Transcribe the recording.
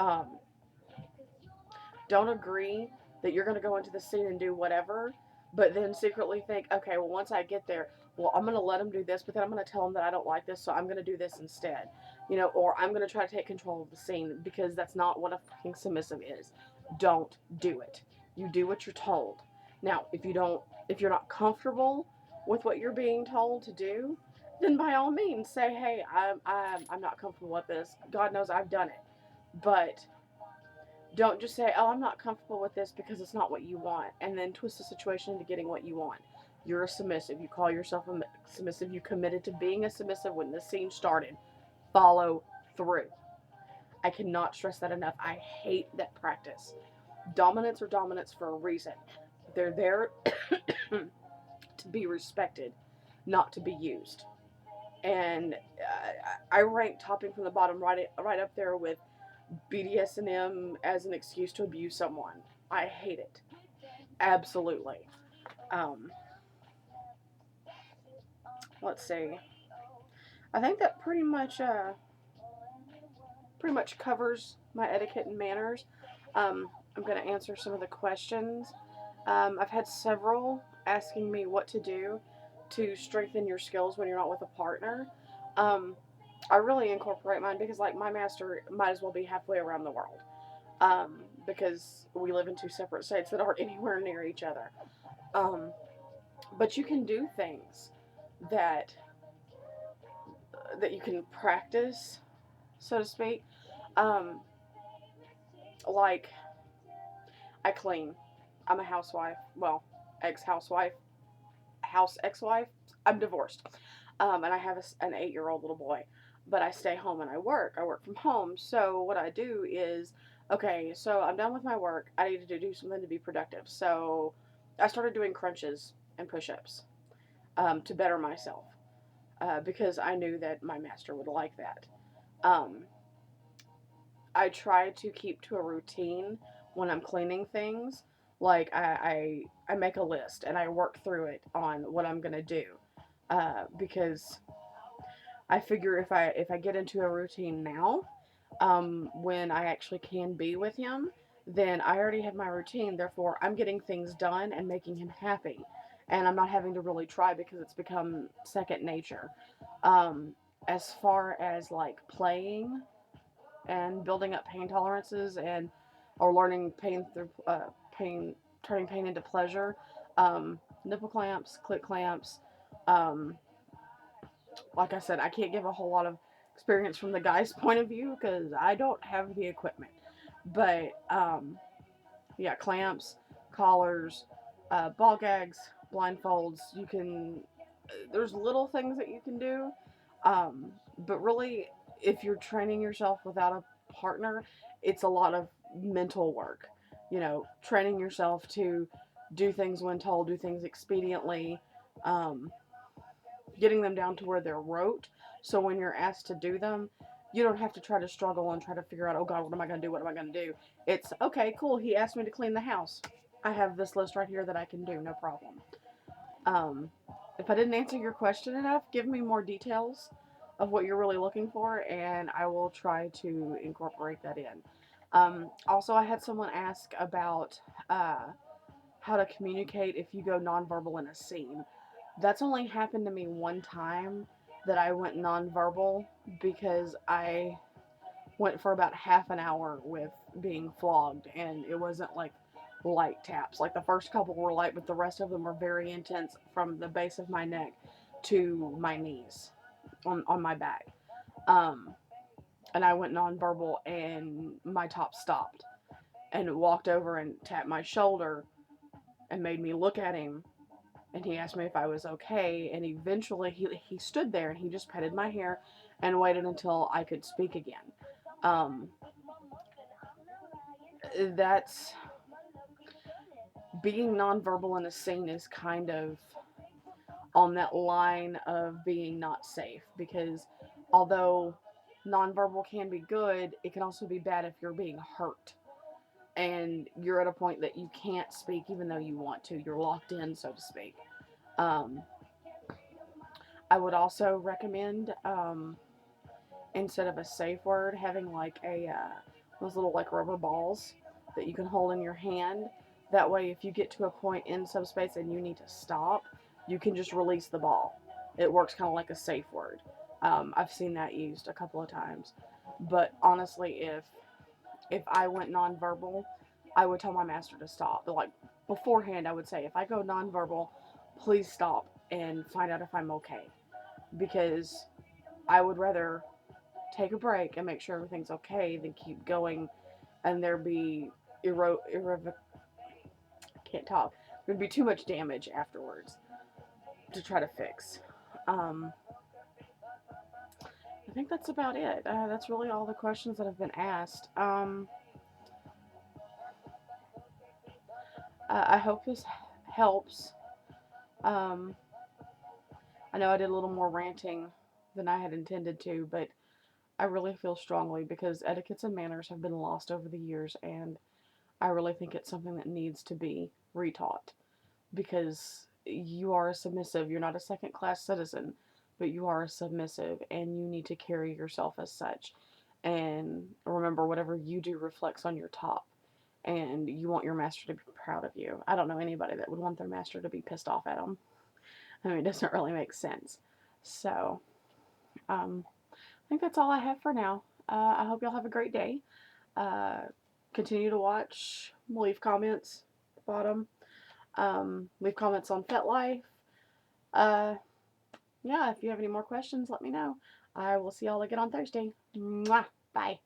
Um, don't agree that you're going to go into the scene and do whatever, but then secretly think, okay, well, once I get there, well, I'm going to let him do this, but then I'm going to tell him that I don't like this, so I'm going to do this instead. Or I'm going to try to take control of the scene, because that's not what a fucking submissive is. Don't do it. You do what you're told. Now, if you're not comfortable with what you're being told to do, then by all means say, hey, I'm not comfortable with this. God knows I've done it. But don't just say, oh, I'm not comfortable with this because it's not what you want, and then twist the situation into getting what you want. You're a submissive. You call yourself a submissive. You committed to being a submissive when the scene started. Follow through. I cannot stress that enough. I hate that practice. Dominants are dominants for a reason. They're there to be respected, not to be used. And I rank topping from the bottom right up there with BDSM as an excuse to abuse someone. I hate it. Absolutely. Um, let's see. I think that pretty much covers my etiquette and manners. I'm going to answer some of the questions. I've had several asking me what to do to strengthen your skills when you're not with a partner. Um, I really incorporate mine because, like, my master might as well be halfway around the world, because we live in two separate states that aren't anywhere near each other. Um, but you can do things that you can practice, so to speak. Um, like, I clean. I'm a housewife. Well, ex-housewife, house ex-wife. I'm divorced, and I have an 8-year-old little boy. But I stay home and I work. I work from home. So what I do is, okay, so I'm done with my work. I need to do something to be productive. So I started doing crunches and push-ups, to better myself, because I knew that my master would like that. Um, I try to keep to a routine when I'm cleaning things. Like, I make a list and I work through it on what I'm gonna do, because I figure if I get into a routine now, when I actually can be with him, then I already have my routine. Therefore, I'm getting things done and making him happy, and I'm not having to really try because it's become second nature. Um, as far as like playing and building up pain tolerances, and or learning pain through pain, turning pain into pleasure. Nipple clamps, clit clamps. Um, like I said, I can't give a whole lot of experience from the guy's point of view because I don't have the equipment. But yeah, clamps, collars, ball gags, blindfolds. You can. There's little things that you can do, but really, if you're training yourself without a partner, it's a lot of mental work. Training yourself to do things when told, do things expediently, um, getting them down to where they're rote. So when you're asked to do them, you don't have to try to struggle and try to figure out, oh God, what am I going to do? What am I going to do? It's okay, cool. He asked me to clean the house. I have this list right here that I can do, no problem. Um, if I didn't answer your question enough, give me more details of what you're really looking for, and I will try to incorporate that in. Also, I had someone ask about how to communicate if you go nonverbal in a scene. That's only happened to me one time that I went nonverbal because I went for about half an hour with being flogged, and it wasn't like light taps. Like, the first couple were light, but the rest of them were very intense from the base of my neck to my knees on my back. Um, and I went nonverbal, and my top stopped and walked over and tapped my shoulder and made me look at him, and he asked me if I was okay, and eventually he stood there and he just petted my hair and waited until I could speak again. Um, that's being nonverbal in a scene is kind of on that line of being not safe, because although nonverbal can be good, it can also be bad if you're being hurt and you're at a point that you can't speak even though you want to. You're locked in, so to speak. Um, I would also recommend, instead of a safe word, having like a those little like rubber balls that you can hold in your hand. That way, if you get to a point in subspace and you need to stop, you can just release the ball. It works kind of like a safe word. I've seen that used a couple of times. But honestly, if I went nonverbal, I would tell my master to stop. But like beforehand, I would say, if I go nonverbal, please stop and find out if I'm okay. Because I would rather take a break and make sure everything's okay than keep going and there be can't talk. There'd be too much damage afterwards to try to fix. Um, I think that's about it. That's really all the questions that have been asked. I hope this helps. Um, I know I did a little more ranting than I had intended to, but I really feel strongly because etiquettes and manners have been lost over the years, and I really think it's something that needs to be retaught because you are a submissive. You're not a second class citizen, but you are a submissive, and you need to carry yourself as such. And remember, whatever you do reflects on your top, and you want your master to be proud of you. I don't know anybody that would want their master to be pissed off at them. I mean, it doesn't really make sense. So, I think that's all I have for now. I hope y'all have a great day. Uh, Continue to watch. Leave comments at the bottom. Leave comments on FetLife. Uh, yeah, if you have any more questions, let me know. I will see y'all again on Thursday. Mwah! Bye.